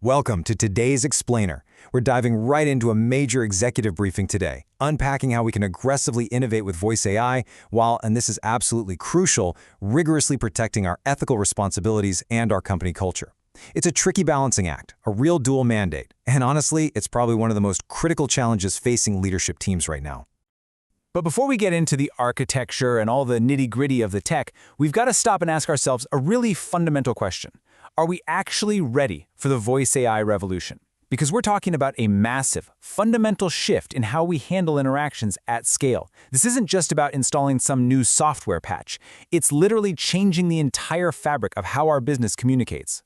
Welcome to today's Explainer. We're diving right into a major executive briefing today, unpacking how we can aggressively innovate with voice AI while, and this is absolutely crucial, rigorously protecting our ethical responsibilities and our company culture. It's a tricky balancing act, a real dual mandate, and honestly, it's probably one of the most critical challenges facing leadership teams right now. But before we get into the architecture and all the nitty-gritty of the tech, we've got to stop and ask ourselves a really fundamental question. Are we actually ready for the voice AI revolution? Because we're talking about a massive, fundamental shift in how we handle interactions at scale. This isn't just about installing some new software patch. It's literally changing the entire fabric of how our business communicates.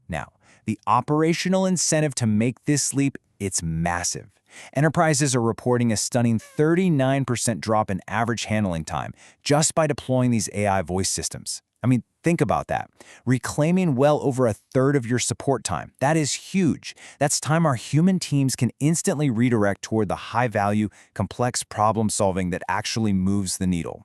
Now, the operational incentive to make this leap, it's massive. Enterprises are reporting a stunning 39% drop in average handling time just by deploying these AI voice systems. I mean, think about that. Reclaiming well over a third of your support time. That is huge. That's time our human teams can instantly redirect toward the high-value, complex problem-solving that actually moves the needle.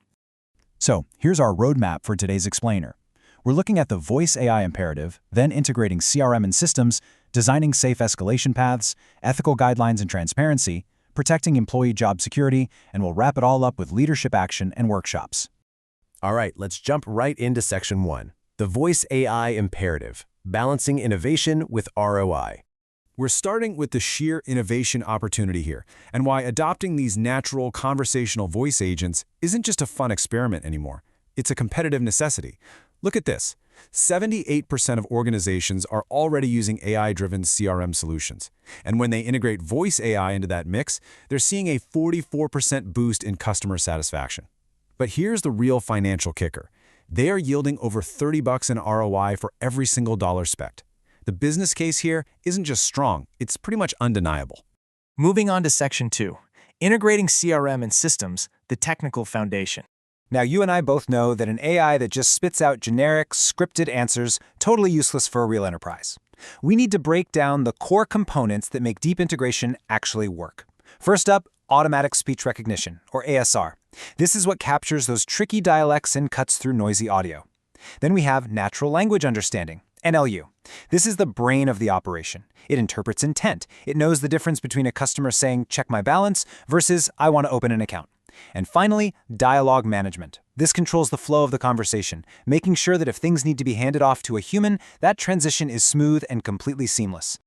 So, here's our roadmap for today's Explainer. We're looking at the voice AI imperative, then integrating CRM and systems, designing safe escalation paths, ethical guidelines and transparency, protecting employee job security, and we'll wrap it all up with leadership action and workshops. All right, let's jump right into Section 1, the Voice AI Imperative, Balancing Innovation with ROI. We're starting with the sheer innovation opportunity here, and why adopting these natural conversational voice agents isn't just a fun experiment anymore. It's a competitive necessity. Look at this. 78% of organizations are already using AI-driven CRM solutions. And when they integrate voice AI into that mix, they're seeing a 44% boost in customer satisfaction. But here's the real financial kicker. They are yielding over $30 in ROI for every single dollar spent. The business case here isn't just strong, it's pretty much undeniable. Moving on to Section 2, integrating CRM and systems, the technical foundation. Now, you and I both know that an AI that just spits out generic, scripted answers, totally useless for a real enterprise. We need to break down the core components that make deep integration actually work. First up, automatic speech recognition, or ASR. This is what captures those tricky dialects and cuts through noisy audio. Then we have natural language understanding, NLU. This is the brain of the operation. It interprets intent. It knows the difference between a customer saying, "check my balance," versus, "I want to open an account." And finally, dialogue management. This controls the flow of the conversation, making sure that if things need to be handed off to a human, that transition is smooth and completely seamless.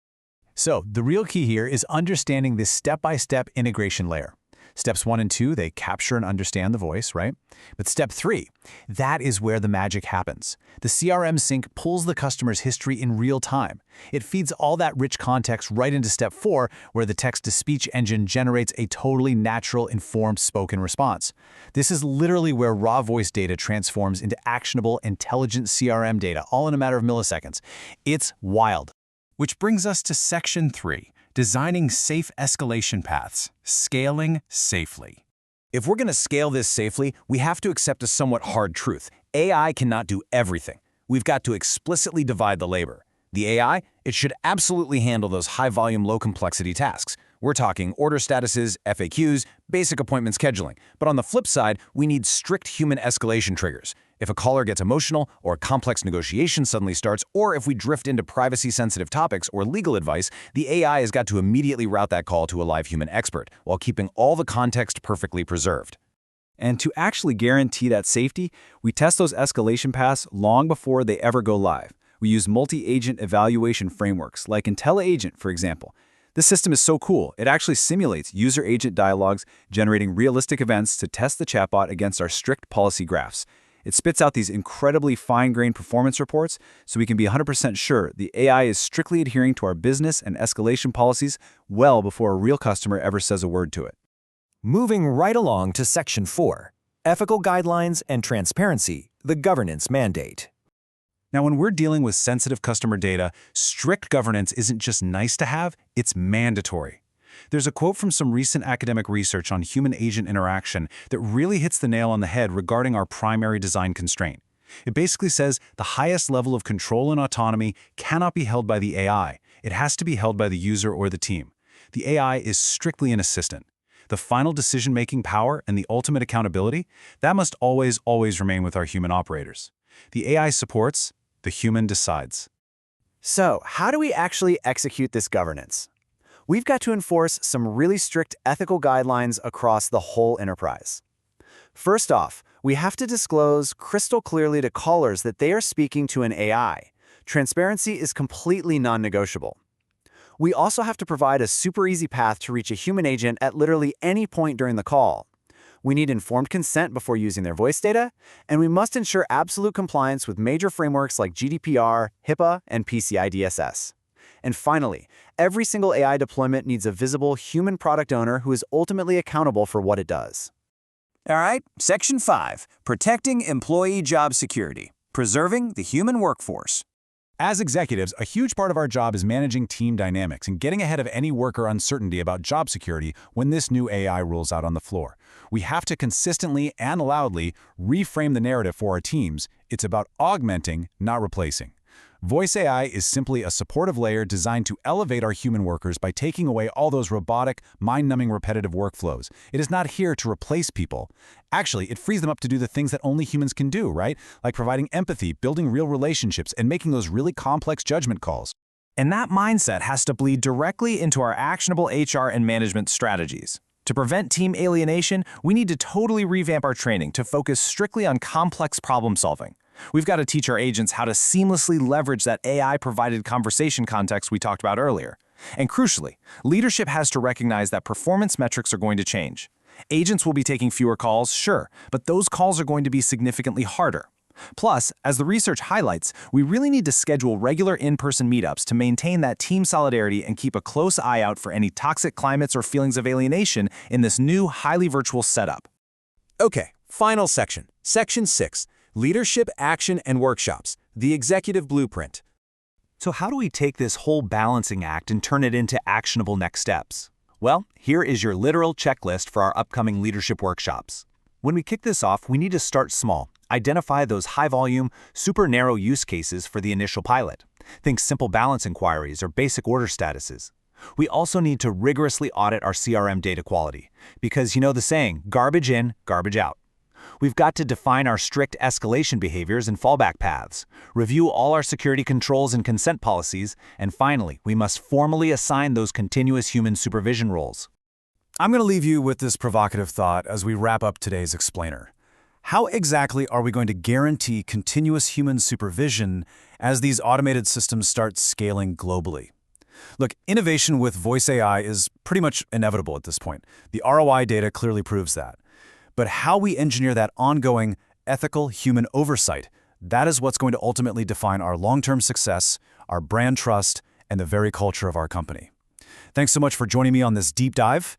So, the real key here is understanding this step-by-step integration layer. Steps 1 and 2, they capture and understand the voice, right? But step 3, that is where the magic happens. The CRM sync pulls the customer's history in real time. It feeds all that rich context right into step 4, where the text-to-speech engine generates a totally natural, informed spoken response. This is literally where raw voice data transforms into actionable, intelligent CRM data, all in a matter of milliseconds. It's wild. Which brings us to Section 3. Designing safe escalation paths, scaling safely. If we're going to scale this safely, we have to accept a somewhat hard truth. AI cannot do everything. We've got to explicitly divide the labor. The AI, it should absolutely handle those high-volume, low-complexity tasks. We're talking order statuses, FAQs, basic appointment scheduling. But on the flip side, we need strict human escalation triggers. If a caller gets emotional, or a complex negotiation suddenly starts, or if we drift into privacy-sensitive topics or legal advice, the AI has got to immediately route that call to a live human expert, while keeping all the context perfectly preserved. And to actually guarantee that safety, we test those escalation paths long before they ever go live. We use multi-agent evaluation frameworks, like IntelliAgent, for example. This system is so cool, it actually simulates user-agent dialogues, generating realistic events to test the chatbot against our strict policy graphs. It spits out these incredibly fine-grained performance reports so we can be 100% sure the AI is strictly adhering to our business and escalation policies well before a real customer ever says a word to it. Moving right along to Section 4, Ethical Guidelines and Transparency, the Governance Mandate. Now, when we're dealing with sensitive customer data, strict governance isn't just nice to have, it's mandatory. There's a quote from some recent academic research on human-agent interaction that really hits the nail on the head regarding our primary design constraint. It basically says the highest level of control and autonomy cannot be held by the AI. It has to be held by the user or the team. The AI is strictly an assistant. The final decision-making power and the ultimate accountability, that must always remain with our human operators. The AI supports, the human decides. So, how do we actually execute this governance? We've got to enforce some really strict ethical guidelines across the whole enterprise. First off, we have to disclose crystal clearly to callers that they are speaking to an AI. Transparency is completely non-negotiable. We also have to provide a super easy path to reach a human agent at literally any point during the call. We need informed consent before using their voice data, and we must ensure absolute compliance with major frameworks like GDPR, HIPAA, and PCI DSS. And finally, every single AI deployment needs a visible human product owner who is ultimately accountable for what it does. All right, Section 5, Protecting Employee Job Security, Preserving the Human Workforce. As executives, a huge part of our job is managing team dynamics and getting ahead of any worker uncertainty about job security when this new AI rolls out on the floor. We have to consistently and loudly reframe the narrative for our teams. It's about augmenting, not replacing. Voice AI is simply a supportive layer designed to elevate our human workers by taking away all those robotic, mind-numbing repetitive workflows. It is not here to replace people. Actually, it frees them up to do the things that only humans can do, right? Like providing empathy, building real relationships, and making those really complex judgment calls. And that mindset has to bleed directly into our actionable HR and management strategies. To prevent team alienation, we need to totally revamp our training to focus strictly on complex problem solving. We've got to teach our agents how to seamlessly leverage that AI-provided conversation context we talked about earlier. And crucially, leadership has to recognize that performance metrics are going to change. Agents will be taking fewer calls, sure, but those calls are going to be significantly harder. Plus, as the research highlights, we really need to schedule regular in-person meetups to maintain that team solidarity and keep a close eye out for any toxic climates or feelings of alienation in this new, highly virtual setup. Okay, final section. Section 6. Leadership, Action, and Workshops, the Executive Blueprint. So how do we take this whole balancing act and turn it into actionable next steps? Well, here is your literal checklist for our upcoming leadership workshops. When we kick this off, we need to start small. Identify those high-volume, super narrow use cases for the initial pilot. Think simple balance inquiries or basic order statuses. We also need to rigorously audit our CRM data quality, because you know the saying, garbage in, garbage out. We've got to define our strict escalation behaviors and fallback paths, review all our security controls and consent policies, and finally, we must formally assign those continuous human supervision roles. I'm going to leave you with this provocative thought as we wrap up today's explainer. How exactly are we going to guarantee continuous human supervision as these automated systems start scaling globally? Look, innovation with voice AI is pretty much inevitable at this point. The ROI data clearly proves that. But how we engineer that ongoing, ethical human oversight, that is what's going to ultimately define our long-term success, our brand trust, and the very culture of our company. Thanks so much for joining me on this deep dive.